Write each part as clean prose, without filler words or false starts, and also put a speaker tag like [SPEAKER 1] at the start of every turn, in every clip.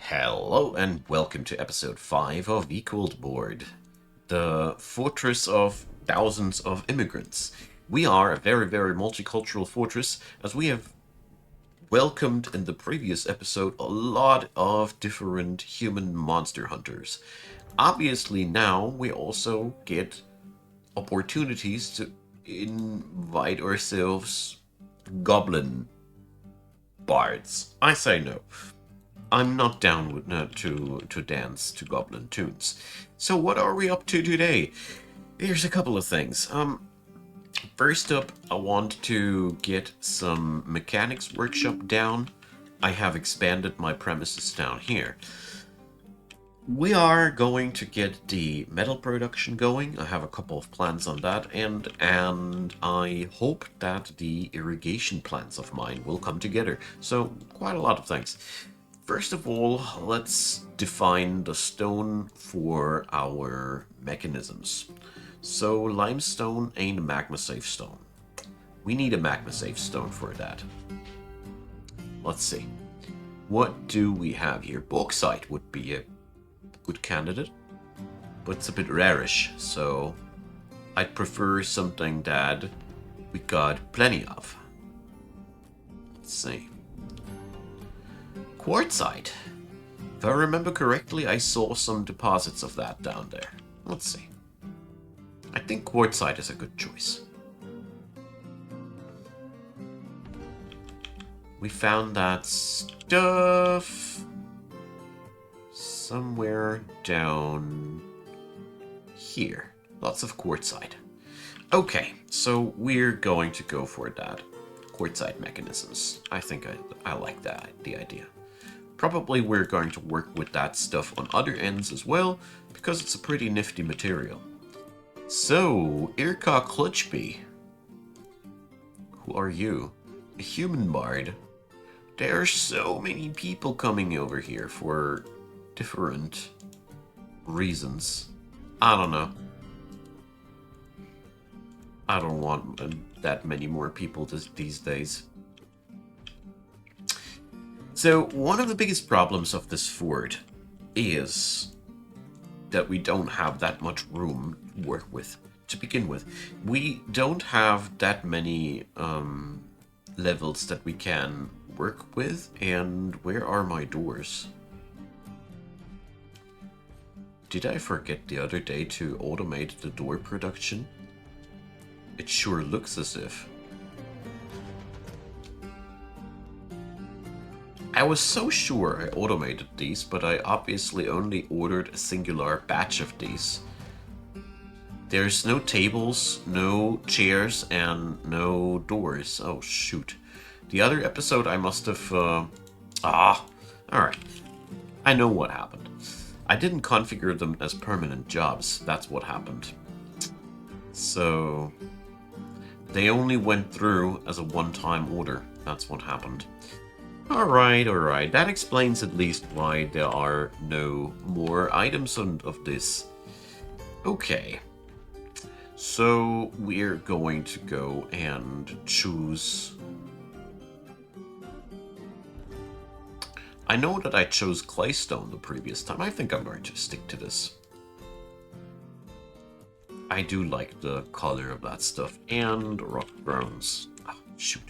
[SPEAKER 1] Hello and welcome to episode 5 of Equaled Board, the fortress of thousands of immigrants. We are a very multicultural fortress, as we have welcomed in the previous episode a lot of different human monster hunters. Obviously now we also get opportunities to invite ourselves goblin bards. I say no. I'm not down with to dance to goblin tunes. So what are we up to today? Here's a couple of things. First up, I want to get some mechanics workshop down. I have expanded my premises down here. We are going to get the metal production going. I have a couple of plans on that, and I hope that the irrigation plans of mine will come together. So quite a lot of things. First of all, let's define the stone for our mechanisms. So limestone ain't a magma safe stone. We need a magma safe stone for that. Let's see. What do we have here? Bauxite would be a good candidate, but it's a bit rarish, so I'd prefer something that we got plenty of. Let's see. Quartzite. If I remember correctly, I saw some deposits of that down there. Let's see. I think quartzite is a good choice. We found that stuff somewhere down here. Lots of quartzite. Okay, so we're going to go for that. Quartzite mechanisms. I think I like that, the idea. Probably we're going to work with that stuff on other ends as well, because it's a pretty nifty material. So, Irka Clutchby. Who are you? A human bard. There are so many people coming over here for different reasons. I don't know. I don't want that many more people these days. So, one of the biggest problems of this fort is that we don't have that much room to work with. To begin with, we don't have that many levels that we can work with. And where are my doors? Did I forget the other day to automate the door production? It sure looks as if. I was so sure I automated these, but I obviously only ordered a singular batch of these. There's no tables, no chairs, and no doors. Oh, shoot. The other episode I must have... Alright. I know what happened. I didn't configure them as permanent jobs. That's what happened. So... they only went through as a one-time order. That's what happened. Alright. That explains at least why there are no more items of this. Okay. So we're going to go and choose... I know that I chose claystone the previous time. I think I'm going to stick to this. I do like the color of that stuff. And rock bronze. Oh, shoot.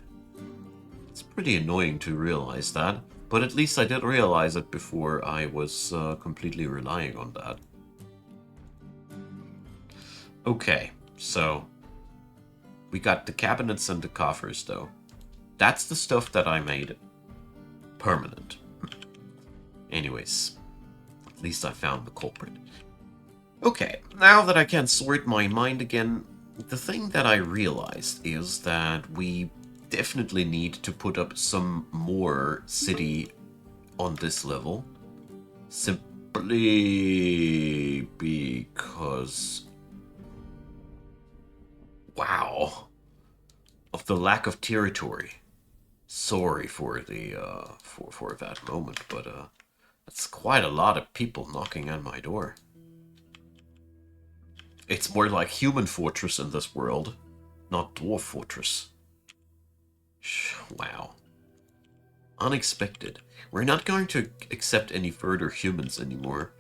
[SPEAKER 1] It's pretty annoying to realize that, but at least I did realize it before I was completely relying on that. Okay, so we got the cabinets and the coffers though. That's the stuff that I made permanent. Anyways, at least I found the culprit. Okay, now that I can sort my mind again, the thing that I realized is that we definitely need to put up some more city on this level. Simply because... wow. Of the lack of territory. Sorry for the, for that moment, but, that's quite a lot of people knocking on my door. It's more like human fortress in this world, not dwarf fortress. Wow. unexpected. We're not going to accept any further humans anymore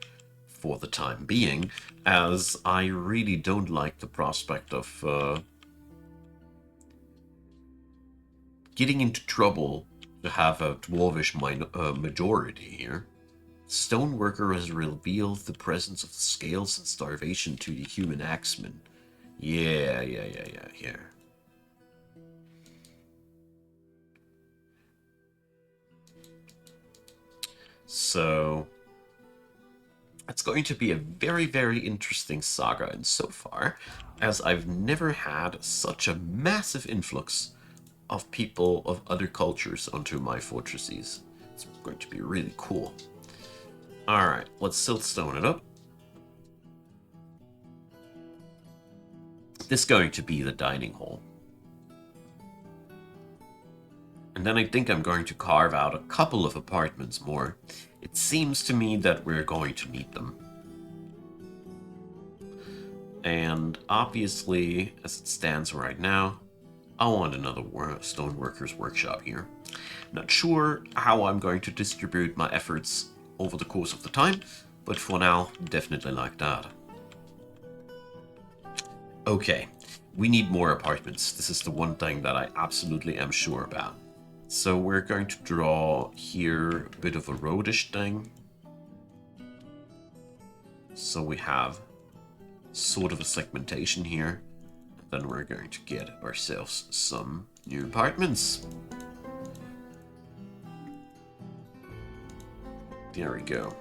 [SPEAKER 1] for the time being, as I really don't like the prospect of getting into trouble to have a dwarvish majority here. Stoneworker has revealed the presence of scales and starvation to the human axemen. Yeah. Here. So it's going to be a very, very interesting saga, and so far, as I've never had such a massive influx of people of other cultures onto my fortresses. It's going to be really cool. Alright, let's siltstone it up. This is going to be the dining hall. And then I think I'm going to carve out a couple of apartments more. It seems to me that we're going to need them. And obviously, as it stands right now, I want another stoneworker's workshop here. Not sure how I'm going to distribute my efforts over the course of the time, but for now, definitely like that. Okay, we need more apartments. This is the one thing that I absolutely am sure about. So we're going to draw here a bit of a roadish thing. So we have sort of a segmentation here. And then we're going to get ourselves some new apartments. There we go.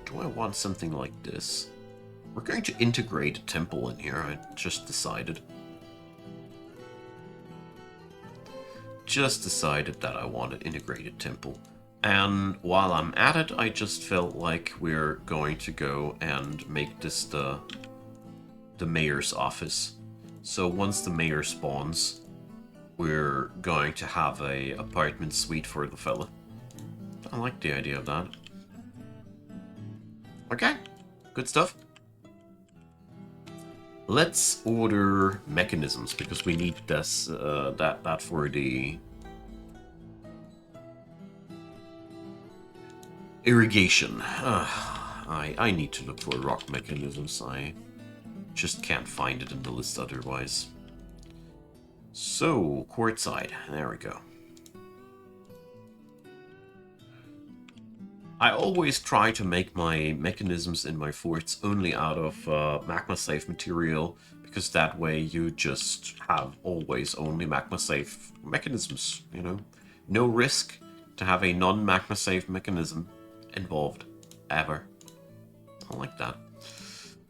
[SPEAKER 1] Do I want something like this? We're going to integrate a temple in here, I just decided. Just decided that I want an integrated temple. And while I'm at it, I just felt like we're going to go and make this the mayor's office. So once the mayor spawns, we're going to have a apartment suite for the fella. I like the idea of that. Okay, good stuff. Let's order mechanisms because we need this that for the irrigation. I need to look for rock mechanisms. I just can't find it in the list otherwise. So, quartzite. There we go. I always try to make my mechanisms in my forts only out of magma-safe material, because that way you just have always only magma-safe mechanisms, you know? No risk to have a non-magma-safe mechanism involved, ever. I like that.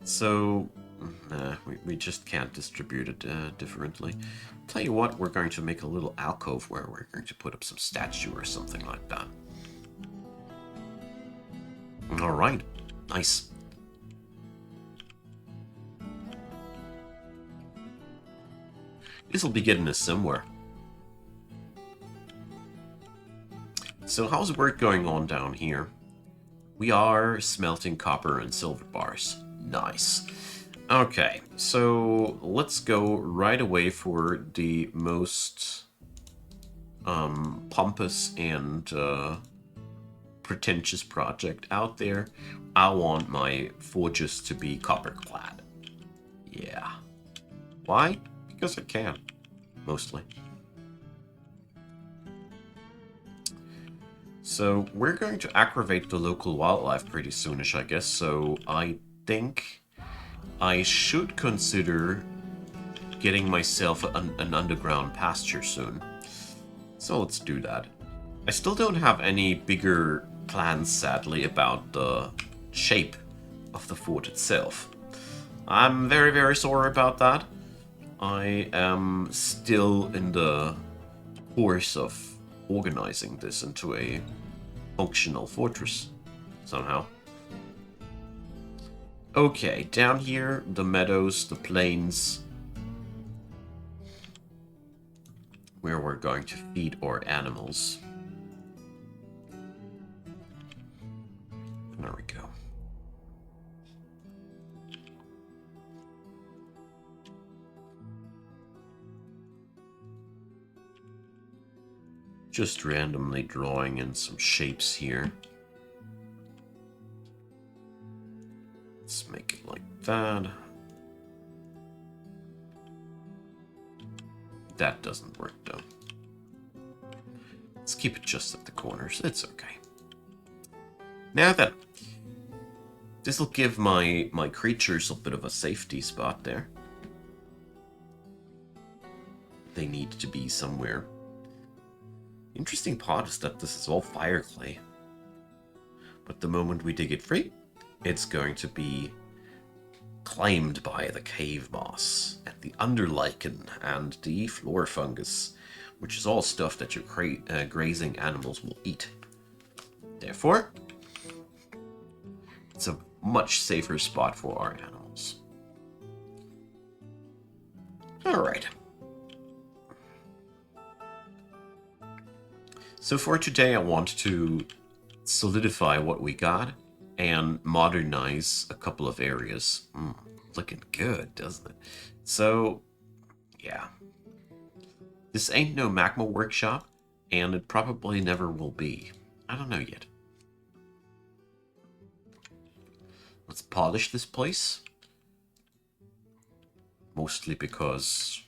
[SPEAKER 1] So, we just can't distribute it differently. Tell you what, we're going to make a little alcove where we're going to put up some statue or something like that. Alright, nice. This'll be getting us somewhere. So how's work going on down here? We are smelting copper and silver bars. Nice. Okay, so let's go right away for the most pompous and pretentious project out there. I want my forges to be copper clad. Yeah. Why? Because I can. Mostly. So we're going to aggravate the local wildlife pretty soonish, I guess. So I think I should consider getting myself an underground pasture soon. So let's do that. I still don't have any bigger plans, sadly, about the shape of the fort itself. I'm very, very sorry about that. I am still in the course of organizing this into a functional fortress, somehow. Okay, down here, the meadows, the plains, where we're going to feed our animals. There we go. Just randomly drawing in some shapes here. Let's make it like that. That doesn't work though. Let's keep it just at the corners. It's okay. Now then, this will give my creatures a bit of a safety spot there. They need to be somewhere. Interesting part is that this is all fire clay. But the moment we dig it free, it's going to be claimed by the cave moss and the underlichen and the floor fungus, which is all stuff that your grazing animals will eat. Therefore, it's a much safer spot for our animals. Alright. So for today I want to solidify what we got and modernize a couple of areas. Looking good, doesn't it? So, yeah. This ain't no magma workshop, and it probably never will be. I don't know yet. Let's polish this place. Mostly because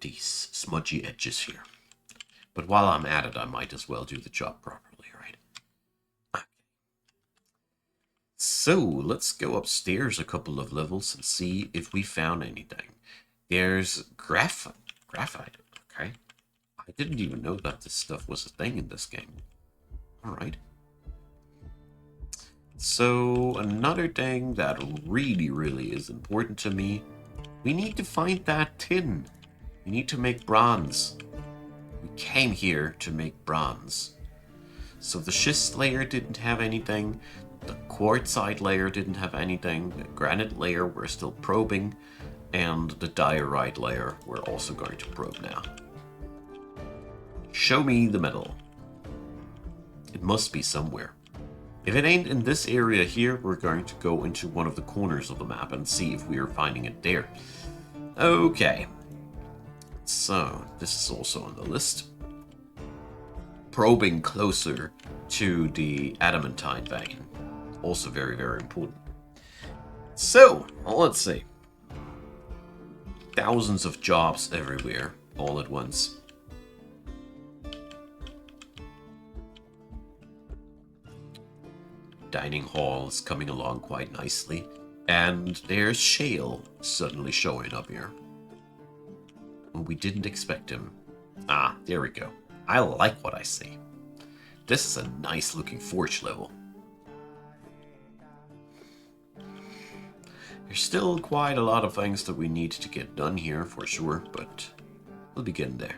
[SPEAKER 1] these smudgy edges here. But while I'm at it, I might as well do the job properly, right? Okay. So, let's go upstairs a couple of levels and see if we found anything. There's graphite. Okay. I didn't even know that this stuff was a thing in this game. Alright. So, another thing that really is important to me, we need to find that tin. We need to make bronze. We came here to make bronze. So the schist layer didn't have anything, the quartzite layer didn't have anything, the granite layer we're still probing, and the diorite layer we're also going to probe now. Show me the metal. It must be somewhere. If it ain't in this area here, we're going to go into one of the corners of the map and see if we are finding it there. Okay. So, this is also on the list. Probing closer to the adamantine vein. Also very important. So, let's see. Thousands of jobs everywhere, all at once. Dining hall is coming along quite nicely. And there's Shale suddenly showing up here. We didn't expect him. Ah, there we go. I like what I see. This is a nice looking forge level. There's still quite a lot of things that we need to get done here for sure, but we'll be getting there.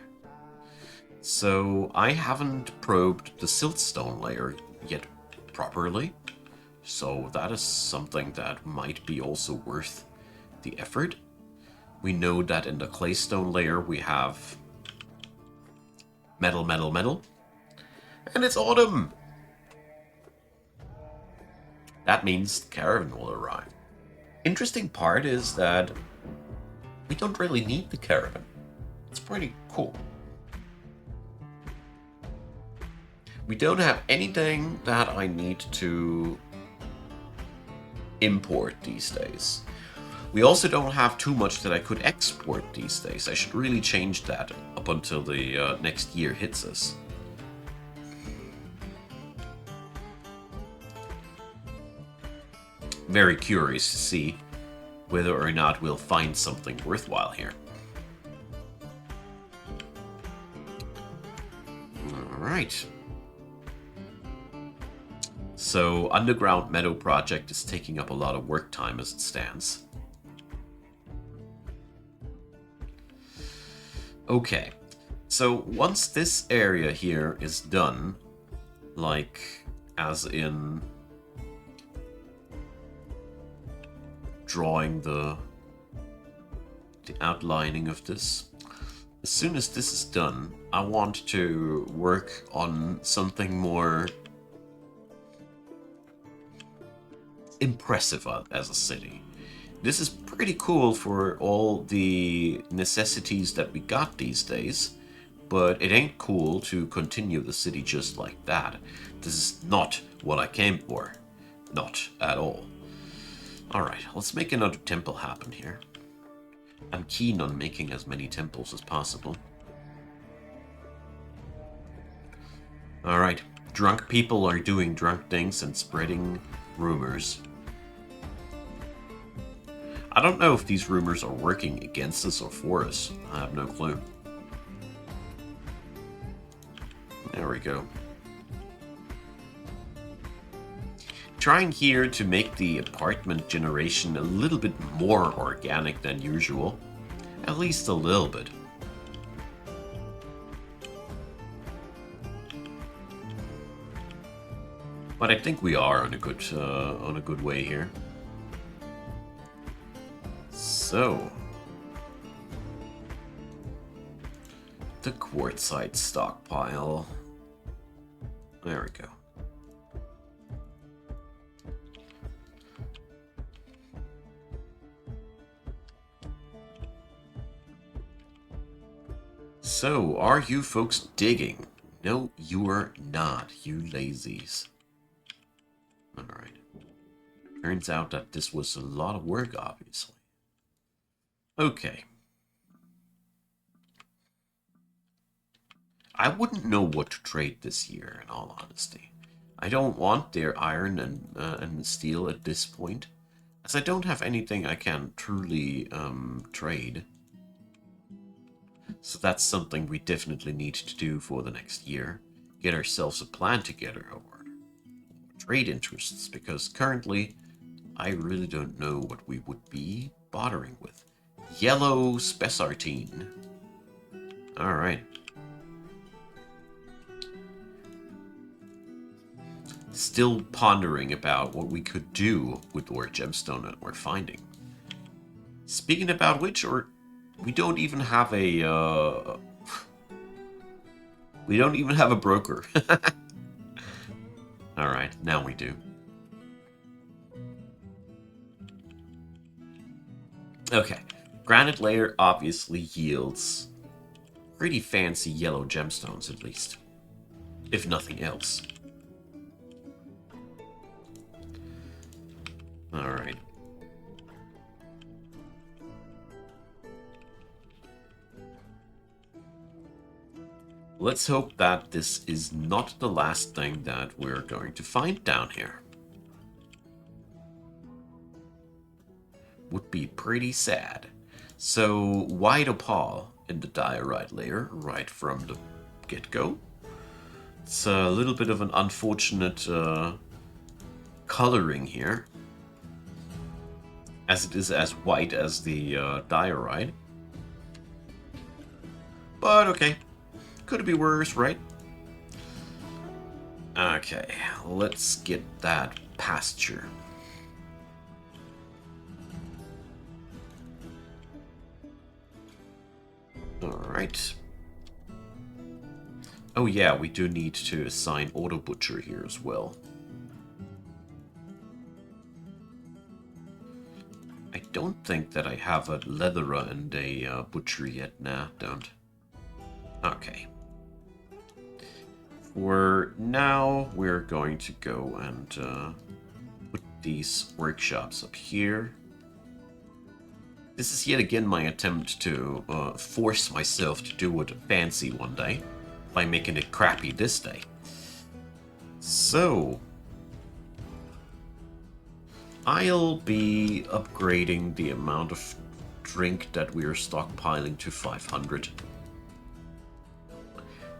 [SPEAKER 1] So I haven't probed the siltstone layer yet properly, so that is something that might be also worth the effort. We know that in the claystone layer we have metal, and it's autumn! That means the caravan will arrive. Interesting part is that we don't really need the caravan. It's pretty cool. We don't have anything that I need to import these days. We also don't have too much that I could export these days. I should really change that up until the next year hits us. Very curious to see whether or not we'll find something worthwhile here. Alright. So, Underground Meadow Project is taking up a lot of work time as it stands. Okay, so once this area here is done, like as in drawing the outlining of this, as soon as this is done, I want to work on something more impressive as a city. This is pretty cool for all the necessities that we got these days, but it ain't cool to continue the city just like that. This is not what I came for. Not at all. Alright, let's make another temple happen here. I'm keen on making as many temples as possible. Alright, drunk people are doing drunk things and spreading rumors. I don't know if these rumors are working against us or for us. I have no clue. There we go. Trying here to make the apartment generation a little bit more organic than usual. At least a little bit. But I think we are on a good way here. So, the quartzite stockpile. There we go. So, are you folks digging? No, you are not, you lazies. Alright. Turns out that this was a lot of work, obviously. Okay. I wouldn't know what to trade this year, in all honesty. I don't want their iron and steel at this point, as I don't have anything I can truly trade. So that's something we definitely need to do for the next year. Get ourselves a plan together over trade interests, because currently I really don't know what we would be bothering with. Yellow spessartine. Alright. Still pondering about what we could do with our gemstone that we're finding. Speaking about which, we don't even have a we don't even have a broker. Alright, now we do. Okay, granite layer obviously yields pretty fancy yellow gemstones, at least. If nothing else. Alright. Let's hope that this is not the last thing that we're going to find down here. Would be pretty sad. So, white opal in the diorite layer right from the get-go. It's a little bit of an unfortunate coloring here, as it is as white as the diorite. But okay. Could be worse, right? Okay, let's get that pasture. Alright. Oh yeah, we do need to assign auto butcher here as well. I don't think that I have a leatherer and a butcher yet. Nah, don't. Okay. For now, we're going to go and put these workshops up here. This is yet again my attempt to force myself to do it fancy one day by making it crappy this day. So, I'll be upgrading the amount of drink that we are stockpiling to 500.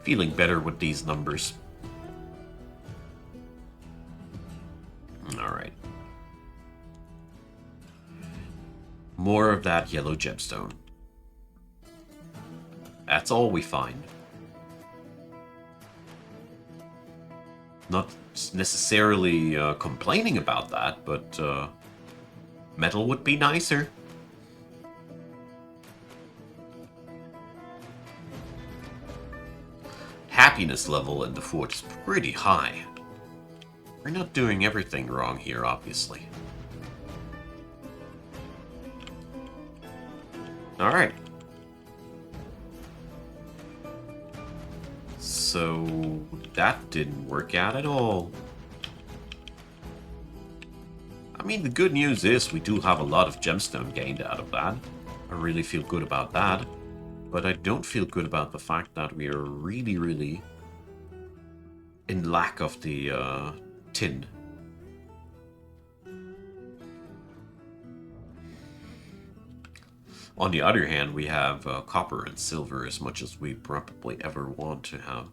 [SPEAKER 1] Feeling better with these numbers. Alright. More of that yellow gemstone. That's all we find. Not necessarily complaining about that, but metal would be nicer. Happiness level in the fort is pretty high. We're not doing everything wrong here, obviously. Alright. So that didn't work out at all. I mean, the good news is we do have a lot of gemstone gained out of that. I really feel good about that. But I don't feel good about the fact that we are really, really in lack of the tin. On the other hand, we have copper and silver as much as we probably ever want to have.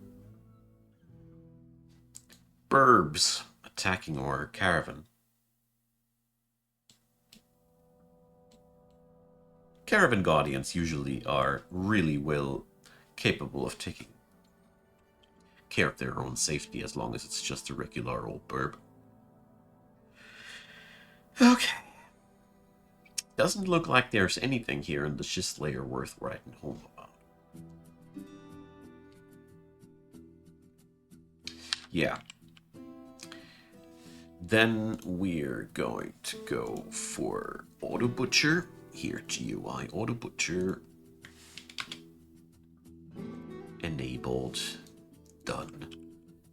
[SPEAKER 1] Burbs attacking our caravan. Caravan guardians usually are really well capable of taking care of their own safety as long as it's just a regular old burb. Okay. Doesn't look like there's anything here in the schist layer worth writing home about. Yeah. Then we're going to go for Auto Butcher. Here, GUI Auto Butcher. Enabled. Done.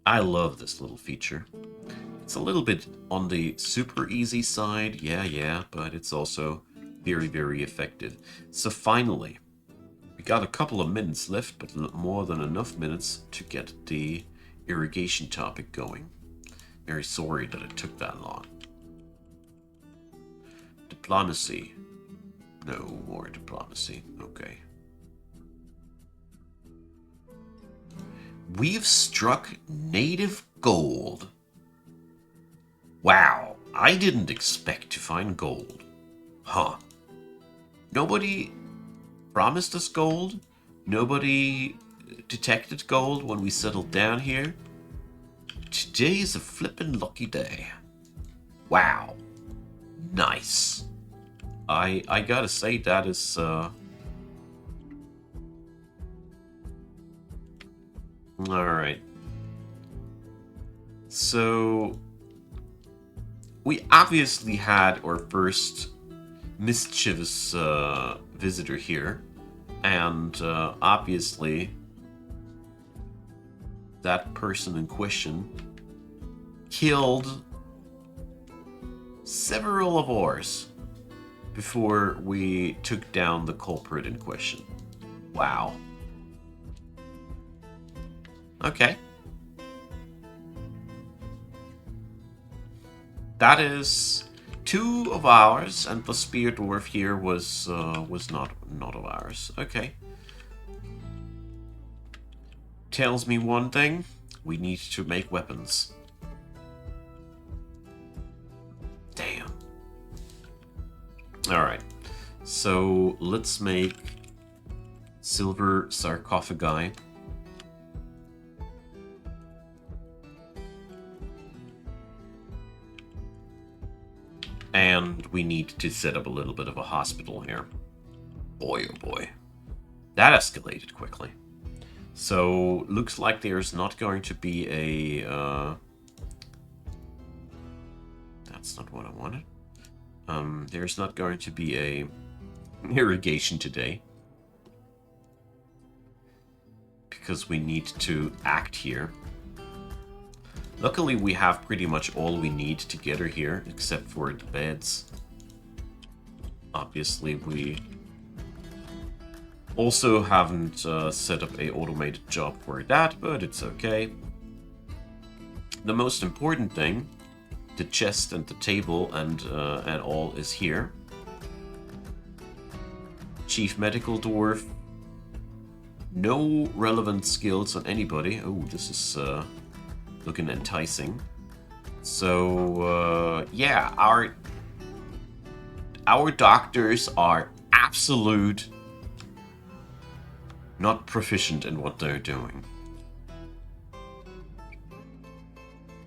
[SPEAKER 1] I love this little feature. It's a little bit on the super easy side, yeah, but it's also very, very effective. So finally, we got a couple of minutes left, but more than enough minutes to get the irrigation topic going. Very sorry that it took that long. Diplomacy. No more diplomacy. Okay. We've struck native gold. Wow, I didn't expect to find gold. Huh. Nobody promised us gold. Nobody detected gold when we settled down here. Today's a flippin' lucky day. Wow. Nice. I gotta say that is alright. So we obviously had our first mischievous visitor here, and obviously that person in question killed several of ours before we took down the culprit in question. Wow. Okay. That is 2 of ours, and the spear dwarf here was not of ours. Okay. Tells me one thing: we need to make weapons. Damn. All right. So let's make silver sarcophagi. And we need to set up a little bit of a hospital here. Boy, oh boy. That escalated quickly. So, looks like there's not going to be a... That's not what I wanted. There's not going to be a irrigation today. Because we need to act here. Luckily, we have pretty much all we need together here, except for the beds. Obviously, we also haven't set up a automated job for that, but it's okay. The most important thing, the chest and the table and all, is here. Chief Medical Dwarf. No relevant skills on anybody. Oh, this is... looking enticing. So, yeah, our doctors are absolute not proficient in what they're doing.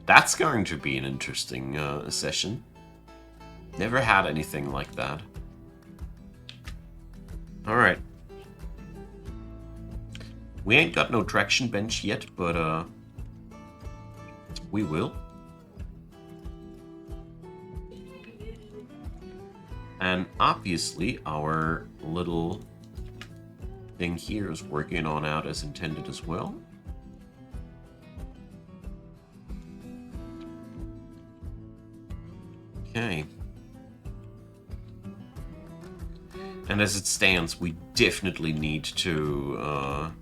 [SPEAKER 1] That's going to be an interesting session. Never had anything like that. Alright. We ain't got no traction bench yet, but we will. And obviously our little thing here is working on out as intended as well. Okay. And as it stands, we definitely need to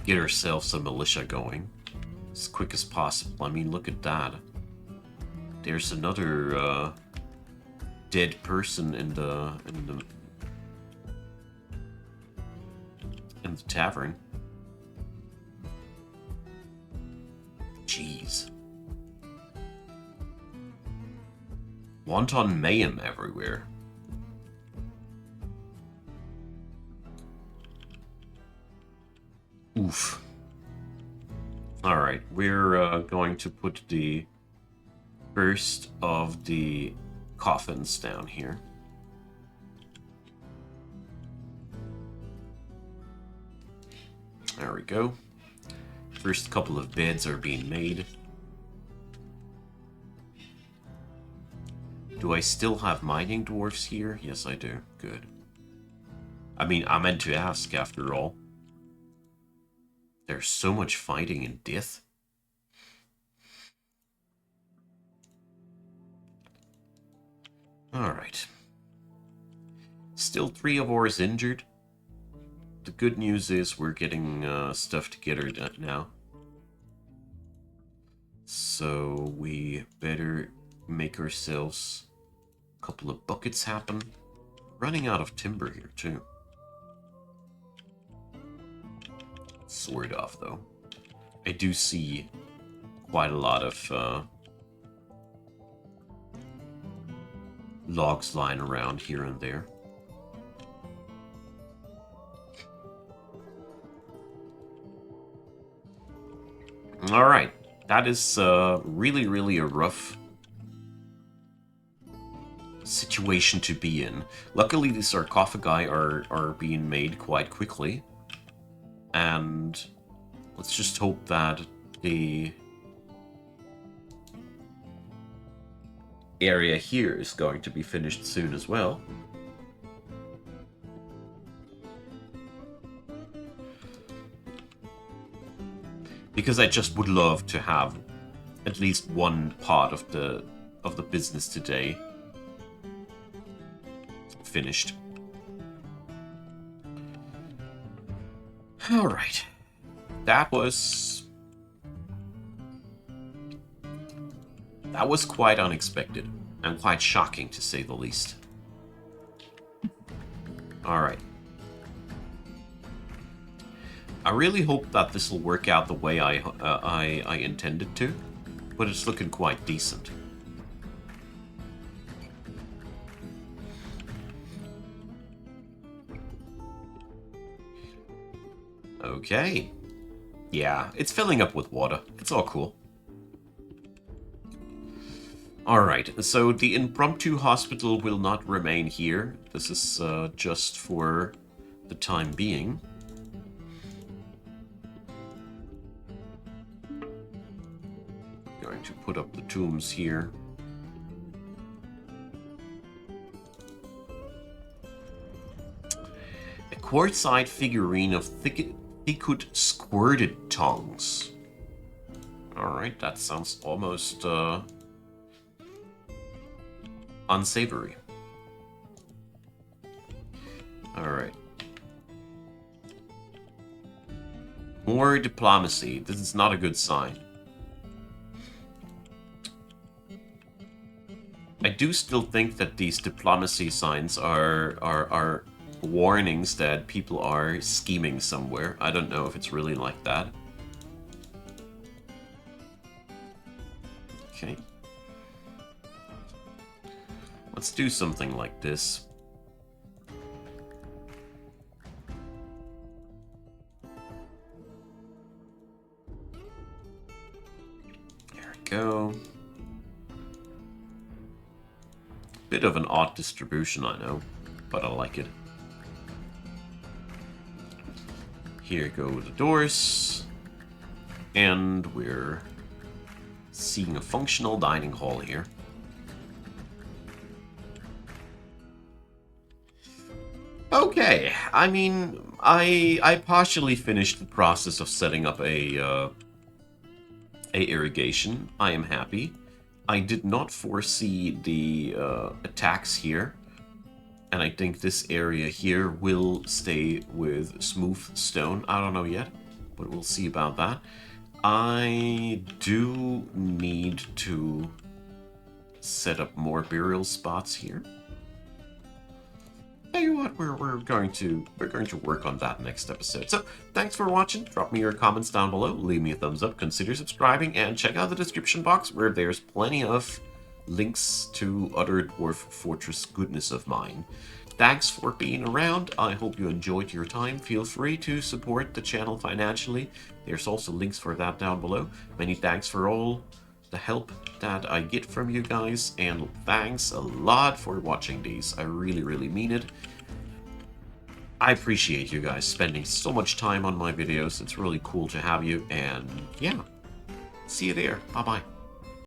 [SPEAKER 1] get ourselves a militia going as quick as possible. I mean, look at that. There's another dead person in the tavern. Jeez. Wanton mayhem everywhere. Oof. Alright, we're going to put the first of the coffins down here. There we go. First couple of beds are being made. Do I still have mining dwarfs here? Yes, I do. Good. I mean, I meant to ask after all. There's so much fighting and death. Alright. Still 3 of ours injured. The good news is we're getting stuff together now. So we better make ourselves a couple of buckets happen. Running out of timber here too. Sort of, though. I do see quite a lot of logs lying around here and there. Alright, that is really, really a rough situation to be in. Luckily, the sarcophagi are being made quite quickly. And let's just hope that the area here is going to be finished soon as well. Because I just would love to have at least one part of the business today finished. All right, that was quite unexpected and quite shocking, to say the least. All right. I really hope that this will work out the way I intended to, but it's looking quite decent. Okay. Yeah, it's filling up with water. It's all cool. Alright, so the impromptu hospital will not remain here. This is just for the time being. Going to put up the tombs here. A quartzite figurine of Thickut squirted tongues. Alright, that sounds almost unsavory. Alright. More diplomacy. This is not a good sign. I do still think that these diplomacy signs are warnings that people are scheming somewhere. I don't know if it's really like that. Okay. Let's do something like this. There we go. Bit of an odd distribution, I know, but I like it. Here go the doors. And we're seeing a functional dining hall here. Okay, I mean, I partially finished the process of setting up a irrigation. I am happy. I did not foresee the attacks here. And I think this area here will stay with smooth stone. I don't know yet, but we'll see about that. I do need to set up more burial spots here. Tell you what, we're going to work on that next episode. So thanks for watching. Drop me your comments down below. Leave me a thumbs up. Consider subscribing and check out the description box where there's plenty of links to other Dwarf Fortress goodness of mine. Thanks for being around. I hope you enjoyed your time. Feel free to support the channel financially. There's also links for that down below. Many thanks for all the help that I get from you guys, and thanks a lot for watching these. I really, really mean it. I appreciate you guys spending so much time on my videos. It's really cool to have you, and yeah, see you there. Bye-bye.